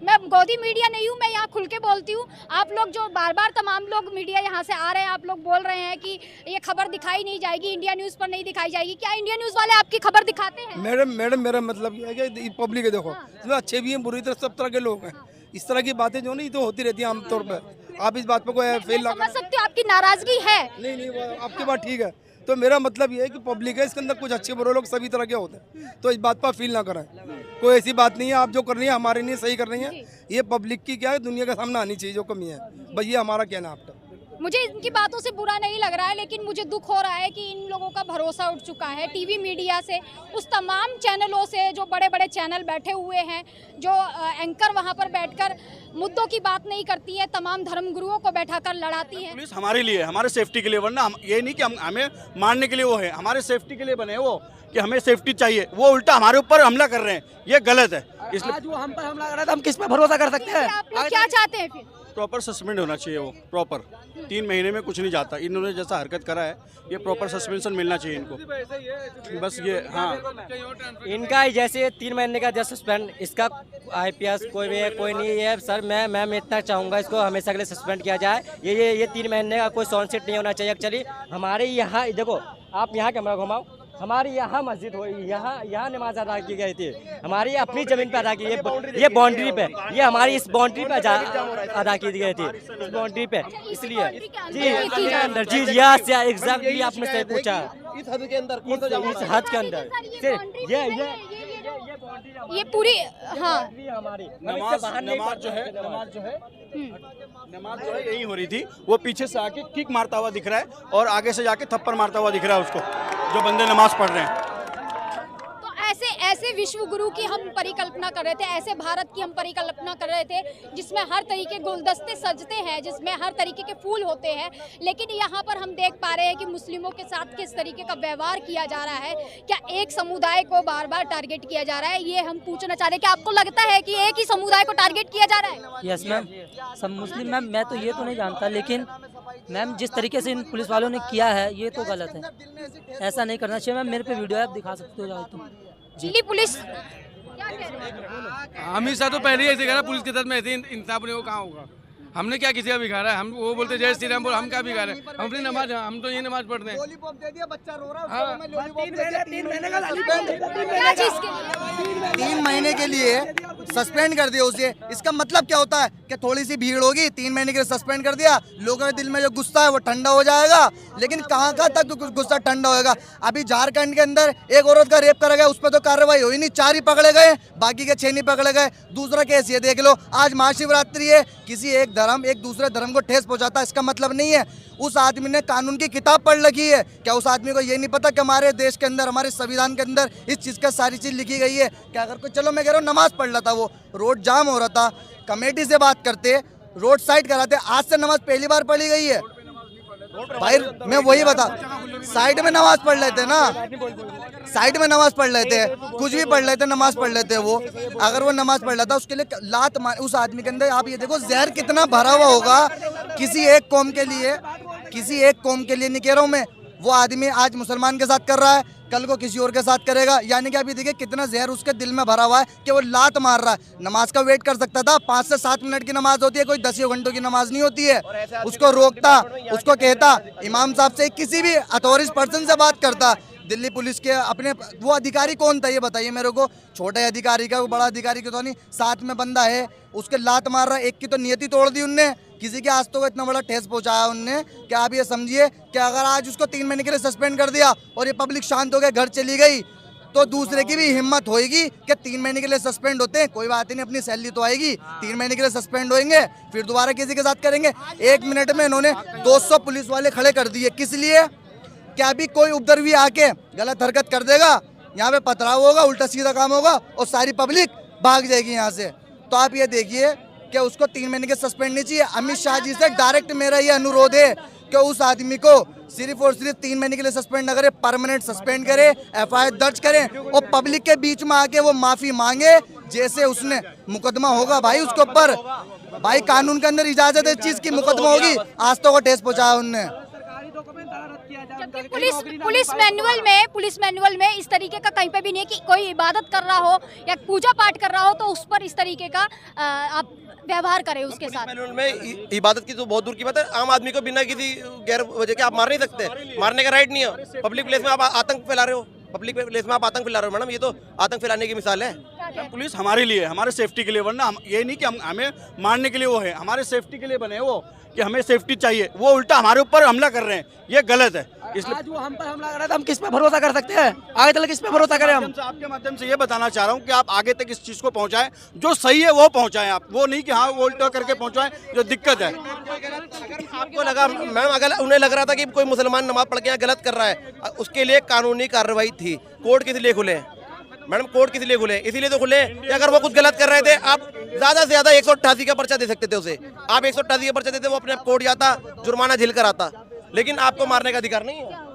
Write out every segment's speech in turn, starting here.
मैं गोदी मीडिया नहीं हूँ, मैं यहाँ खुल के बोलती हूँ। आप लोग जो बार बार तमाम लोग मीडिया यहाँ से आ रहे हैं, आप लोग बोल रहे हैं कि ये खबर दिखाई नहीं जाएगी, इंडिया न्यूज़ पर नहीं दिखाई जाएगी। क्या इंडिया न्यूज़ वाले आपकी खबर दिखाते हैं? मैडम मेरा मतलब ये है कि पब्लिक है, देखो इसमें अच्छे भी हैं बुरी तरह सब तरह के लोग हैं। इस तरह की बातें जो नहीं तो होती रहती है आमतौर पर। आप इस बात पर कोई फेल ना समझ सकती हूँ आपकी नाराजगी है। नहीं वो आपकी बात ठीक है। तो मेरा मतलब ये है कि पब्लिक है, इसके अंदर कुछ अच्छे बुरे लोग सभी तरह के होते हैं, तो इस बात पर फील ना करें। कोई ऐसी बात नहीं है, आप जो कर रही है हमारे लिए सही कर रही है। ये पब्लिक की क्या है, दुनिया के सामने आनी चाहिए जो कमी है, बस ये हमारा कहना है आपका। मुझे इनकी बातों से बुरा नहीं लग रहा है, लेकिन मुझे दुख हो रहा है कि इन लोगों का भरोसा उठ चुका है टीवी मीडिया से, उस तमाम चैनलों से जो बड़े बड़े चैनल बैठे हुए हैं, जो एंकर वहां पर बैठकर मुद्दों की बात नहीं करती है, तमाम धर्मगुरुओं को बैठाकर लड़ाती है। पुलिस हमारे लिए, हमारे सेफ्टी के लिए, वरना ये नहीं कि हमें मारने के लिए वो है, हमारे सेफ्टी के लिए बने हैं वो, कि हमें सेफ्टी चाहिए। वो उल्टा हमारे ऊपर हमला कर रहे हैं, ये गलत है। इसलिए आज वो हम पर हमला कर रहा था, हम किस पे भरोसा कर सकते हैं? आप लोग क्या चाहते हैं फिर? प्रॉपर सस्पेंड होना चाहिए वो, प्रॉपर 3 महीने में कुछ नहीं जाता। इन्होंने जैसा हरकत करा है, ये प्रॉपर सस्पेंशन मिलना चाहिए इनको, बस ये। हाँ, इनका जैसे 3 महीने का जस्ट सस्पेंड, इसका IPS कोई भी है कोई नहीं है सर। मैं इतना चाहूँगा इसको हमेशा के लिए सस्पेंड किया जाए। ये 3 महीने का कोई सॉन्सेट नहीं होना चाहिए। एक्चुअली हमारे यहाँ देखो, आप यहाँ कैमरा घुमाओ, हमारी यहाँ मस्जिद हो, यहाँ नमाज अदा की गई थी, हमारी अपनी जमीन पे अदा की, ये बाउंड्री पे, ये हमारी इस बाउंड्री पे अदा की गई थी, इस बाउंड्री पे। इसलिए जी अंदर जी यस एग्जैक्टली आपने सही पूछा, इस हद के अंदर, इस हद के अंदर ये पूरी, हाँ, नमाज जो है यही हो रही थी। वो पीछे से आके किक मारता हुआ दिख रहा है और आगे से जाके थप्पड़ मारता हुआ दिख रहा है उसको, जो बंदे नमाज पढ़ रहे हैं। तो ऐसे विश्व गुरु की हम परिकल्पना कर रहे थे, ऐसे भारत की हम परिकल्पना कर रहे थे जिसमें हर तरीके गुलदस्ते सजते हैं, जिसमें हर तरीके के फूल होते हैं, लेकिन यहाँ पर हम देख पा रहे हैं कि मुस्लिमों के साथ किस तरीके का व्यवहार किया जा रहा है। क्या एक समुदाय को बार बार टारगेट किया जा रहा है? ये हम पूछना चाह रहे हैं कि आपको लगता है कि एक ही समुदाय को टारगेट किया जा रहा है? यस मैम, सब मुस्लिम मैम, मैं तो ये तो नहीं जानता, लेकिन मैम जिस तरीके से इन पुलिस वालों ने किया है ये तो गलत है, ऐसा नहीं करना चाहिए। मैम मेरे पे वीडियो है, आप दिखा सकते हो तो। दिल्ली पुलिस क्या कह रहे हैं? हमेशा तो पहले ही ऐसे करा, पुलिस के साथ में ऐसे इंसाफ नहीं हो, कहाँ होगा? हमने क्या किसी का बिगाड़ा है? हम वो बोलते जय श्री राम बोल, हम क्या बिगाड़े? हम अपनी नमाज, हम तो ये नमाज पढ़ते हैं। लॉलीपॉप दे दिया, बच्चा रो रहा है, हाँ। 3 महीने का सस्पेंड, क्या चीज के लिए? 3 महीने के लिए सस्पेंड कर दिया उसे। इसका मतलब क्या होता है कि थोड़ी सी भीड़ होगी, 3 महीने के लिए सस्पेंड कर दिया, लोगों के दिल में जो गुस्सा है वो ठंडा हो जाएगा। लेकिन कहाँ तक गुस्सा ठंडा होएगा? अभी झारखंड के अंदर एक औरत का रेप करा गया, उस पर तो कार्रवाई हुई नहीं, 4 ही पकड़े गए, बाकी के 6 नहीं पकड़े गए। दूसरा केस ये देख लो, आज महाशिवरात्रि है, किसी एक धर्म एक दूसरे धर्म को ठेस पहुंचाता है, इसका मतलब नहीं है उस आदमी ने कानून की किताब पढ़ रखी है। क्या उस आदमी को ये नहीं पता कि हमारे देश के अंदर, हमारे संविधान के अंदर इस चीज़ का सारी चीज़ लिखी गई है? क्या अगर कोई, चलो मैं कह रहा हूँ नमाज पढ़ रहा था, वो रोड जाम हो रहा था, कमेटी से बात करते, रोड साइड कराते, आज से नमाज पहली बार पढ़ी गई है भाई? मैं वही बता, साइड में नमाज पढ़ लेते ना, साइड में नमाज पढ़ लेते हैं, कुछ भी पढ़ लेते, नमाज पढ़ लेते हैं। वो अगर वो नमाज पढ़ लेता, उसके लिए लात मार, उस आदमी के अंदर आप ये देखो जहर कितना भरा हुआ होगा। किसी एक कौम के लिए, किसी एक कौम के लिए नहीं कह रहा हूँ मैं, वो आदमी आज मुसलमान के साथ कर रहा है, कल को किसी और के साथ करेगा। यानी कि अभी देखिए कितना जहर उसके दिल में भरा हुआ है कि वो लात मार रहा है। नमाज का वेट कर सकता था, 5 से 7 मिनट की नमाज होती है, कोई 10 घंटों की नमाज नहीं होती है। उसको रोकता, उसको कहता, इमाम साहब से, किसी भी अथॉरिटी पर्सन से बात करता। दिल्ली पुलिस के अपने वो अधिकारी कौन था ये बताइए मेरे को? छोटे अधिकारी का, वो बड़ा अधिकारी का तो नहीं, साथ में बंदा है, उसके लात मार रहा है। एक की तो नियति तोड़ दी उनने, किसी के आज तो इतना बड़ा ठेस पहुंचाया उनने कि आप ये समझिए कि अगर आज उसको 3 महीने के लिए सस्पेंड कर दिया और ये पब्लिक शांत हो गए, घर चली गई, तो दूसरे की भी हिम्मत होगी कि 3 महीने के लिए सस्पेंड होते हैं, कोई बात नहीं, अपनी सैलरी तो आएगी, 3 महीने के लिए सस्पेंड होंगे, फिर दोबारा किसी के साथ करेंगे। 1 मिनट में इन्होंने 200 पुलिस वाले खड़े कर दिए, किस लिए? क्या भी कोई उपद्रवी आके गलत हरकत कर देगा, यहाँ पे पथराव होगा, उल्टा सीधा काम होगा और सारी पब्लिक भाग जाएगी यहाँ से। तो आप ये देखिए कि उसको 3 महीने के सस्पेंड नहीं चाहिए। अमित शाह जी से डायरेक्ट मेरा ये अनुरोध है कि उस आदमी को सिर्फ और सिर्फ 3 महीने के लिए सस्पेंड न करे, परमानेंट सस्पेंड करे, FIR दर्ज करें और पब्लिक के बीच में आके वो माफी मांगे, जैसे उसने मुकदमा होगा भाई उसके ऊपर। भाई कानून के अंदर इजाजत है इस चीज की, मुकदमा होगी। आज तो वो ठेस पहुंचाया उनने। जबकि पुलिस मैनुअल में इस तरीके का कहीं पे भी नहीं है कि कोई इबादत कर रहा हो या पूजा पाठ कर रहा हो तो उस पर इस तरीके का आप व्यवहार करें उसके साथ। मैनुअल में इबादत की तो बहुत दूर की बात है, आम आदमी को बिना किसी गैर वजह के आप मार नहीं सकते, मारने का राइट नहीं है। पब्लिक प्लेस में आप आतंक फैला रहे हो, पब्लिक प्लेस में आप आतंक फैला रहे हो मैडम, ये तो आतंक फैलाने की मिसाल है। पुलिस हमारे लिए, हमारे सेफ्टी के लिए, वरना हम ये नहीं कि हमें मारने के लिए वो है, हमारे सेफ्टी के लिए बने वो कि हमें सेफ्टी चाहिए, वो उल्टा हमारे ऊपर हमला कर रहे हैं, ये गलत है। इसलिए आज वो हम पर हमला कर रहा है तो हम किस पे भरोसा कर सकते हैं? आगे चल किस पे भरोसा करें हम? आपके माध्यम से ये बताना चाह रहा हूँ कि आप आगे तक इस चीज़ को पहुँचाएं, जो सही है वो पहुँचाएं आप, वो नहीं कि हाँ वो उल्टा करके पहुँचाएं जो दिक्कत है। आपको लगा मैम, अगर उन्हें लग रहा था कि कोई मुसलमान नमाज पढ़ के यहाँ गलत कर रहा है, उसके लिए कानूनी कार्रवाई थी। कोर्ट किस लिए खुले मैडम? कोर्ट किस लिए खुले? इसीलिए तो खुले कि अगर वो कुछ गलत कर रहे थे, आप ज्यादा से ज्यादा 188 का पर्चा दे सकते थे उसे। आप 188 का पर्चा देते, वो अपने आप कोर्ट जाता, जुर्माना झेल कर आता, लेकिन आपको मारने का अधिकार नहीं है।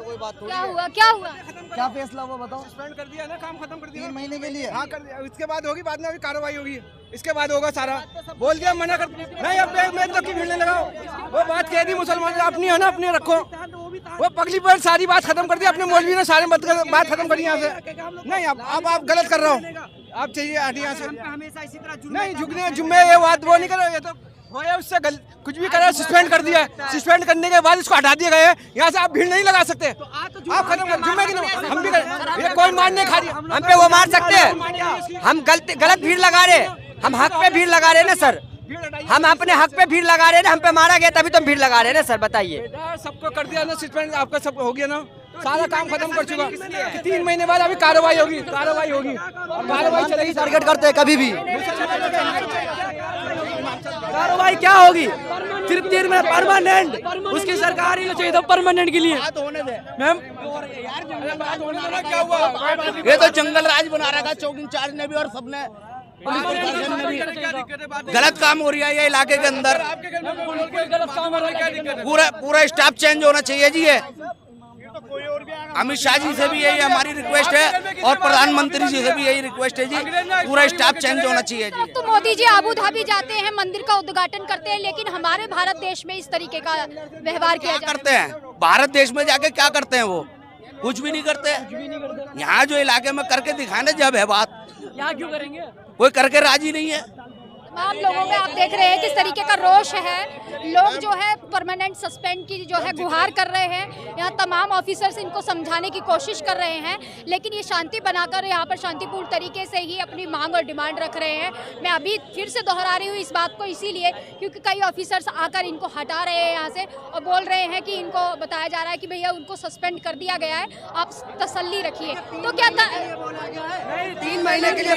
कोई बात थोड़ी क्या है। हुआ क्या हुआ? क्या फैसला हुआ बताओ? सस्पेंड कर दिया ना, काम खत्म कर दिया 3 महीने के लिए। हाँ कर दिया, इसके बाद होगी, बाद में अभी कार्रवाई होगी, इसके बाद होगा सारा। बोल दिया, मना कर नहीं, अब मैं तो की भीड़ नहीं लगाओ। वो बात कह दी मुसलमान अपनी है ना, अपने रखो। वो पगली पर सारी बात खत्म कर दी, अपने मौलवी ने सारे बात खत्म करी यहाँ से। नहीं अब आप गलत कर रहे हो, आप चाहिए हटी यहाँ से। नहीं झुकने जुम्मे ये बात वो नहीं करो, ये तो होया उससे कुछ भी करा, सस्पेंड कर दिया है। सस्पेंड करने के बाद इसको हटा दिया गया है, यहाँ से आप भीड़ नहीं लगा सकते। आप खत्म कर जुम्मे की हम भी ये कोई मान नहीं खा रही, हम पे वो मार सकते हैं? हम गलत भीड़ लगा रहे, हम हक पे भीड़ लगा रहे ना सर, हम अपने हक पे भीड़ लगा रहे ना, हम पे मारा गया तभी तो भीड़ लगा रहे ना सर, बताइए। सबको कर दिया ना सस्पेंड, आपका सब हो गया ना, सारा काम खत्म कर चुका। 3 महीने बाद अभी कार्रवाई होगी, कार्रवाई चलेगी। टारगेट करते हैं कभी भी। कार्रवाई क्या होगी? सिर्फ 3 महीने परमानेंट, उसकी सरकार ही चाहिए था परमानेंट के लिए। मैम क्या हुआ? ये तो जंगल राज बना रखा चौक इंचार्ज ने भी और सबने, पुलिस प्रशासन ने भी। गलत काम हो रहा है ये इलाके के अंदर, पूरा स्टाफ चेंज होना चाहिए जी। ये अमित शाह जी से भी यही हमारी रिक्वेस्ट है और प्रधानमंत्री जी से भी यही रिक्वेस्ट है जी, पूरा स्टाफ चेंज होना चाहिए जी। तो मोदी जी आबू धाबी जाते हैं, मंदिर का उद्घाटन करते हैं, लेकिन हमारे भारत देश में इस तरीके का व्यवहार किया जाता है। करते हैं भारत देश में जाके क्या करते हैं? वो कुछ भी नहीं करते। यहाँ जो इलाके में करके दिखाने जब है बात, यहाँ क्यों करेंगे? कोई करके राजी नहीं है। तमाम लोगों में आप देख रहे हैं किस तरीके का रोष है। लोग जो है परमानेंट सस्पेंड की जो है गुहार कर रहे हैं। यहाँ तमाम ऑफिसर्स इनको समझाने की कोशिश कर रहे हैं, लेकिन ये शांति बनाकर यहाँ पर शांतिपूर्ण तरीके से ही अपनी मांग और डिमांड रख रहे हैं। मैं अभी फिर से दोहरा रही हूँ इस बात को, इसीलिए क्योंकि कई ऑफिसर्स आकर इनको हटा रहे हैं यहाँ से और बोल रहे हैं कि इनको बताया जा रहा है कि भैया उनको सस्पेंड कर दिया गया है, आप तसल्ली रखिए। तो क्या 3 महीने के लिए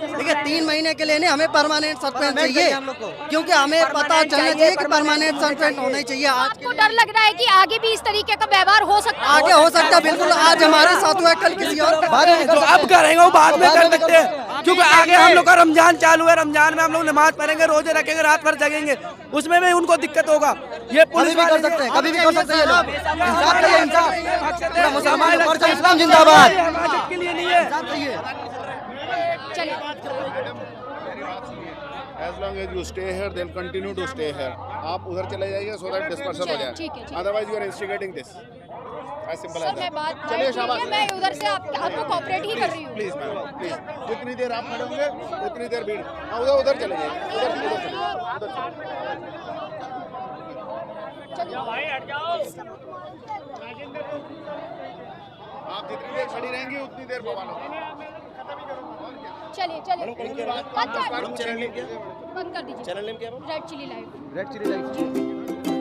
देखिए, 3 महीने के लिए नहीं, हमें परमानेंट सस्पेंड चाहिए, क्योंकि हमें पता चलना चाहिए कि परमानेंट सस्पेंड होना चाहिए। आपको डर लग रहा है कि आगे भी इस तरीके का व्यवहार हो सकता है? आगे हो सकता है, बिल्कुल। आज हमारे साथ हुआ, कल किसी और जो अब करेंगे वो बाद में कर सकते हैं, क्योंकि आगे हम लोग का रमजान चालू है। रमजान में हम लोग नमाज पढ़ेंगे, रोजे रखेंगे, रात भर जगेंगे, उसमें भी उनको दिक्कत होगा। ये पुलिस भी कर सकते हैं, कभी भी कर सकते हैं लोग। इंसाफ चाहिए, इंसाफ। मुसलमान इस्लाम जिंदाबाद के लिए नहीं है। As long as you stay here, they'll continue to stay here. आप उधर चले जाइए so that dispersal हो ठीक है, जाए. ठीक है। Otherwise you are instigating this. As simple as sir, मैं that. बात चलिए शाबाश. मैं उधर से आपको कोऑपरेट ही कर रही हूँ। Please ma'am, please. जितनी देर आप खड़े होंगे, उतनी देर भीड़. हाँ, उधर चले जाइए. उधर आप जितनी देर खड़ी रहेंगी उतनी देर बवाल होगा. चलिए बंद कर दीजिए, चैनल नेम क्या है? Red chilli live. Red chilli live.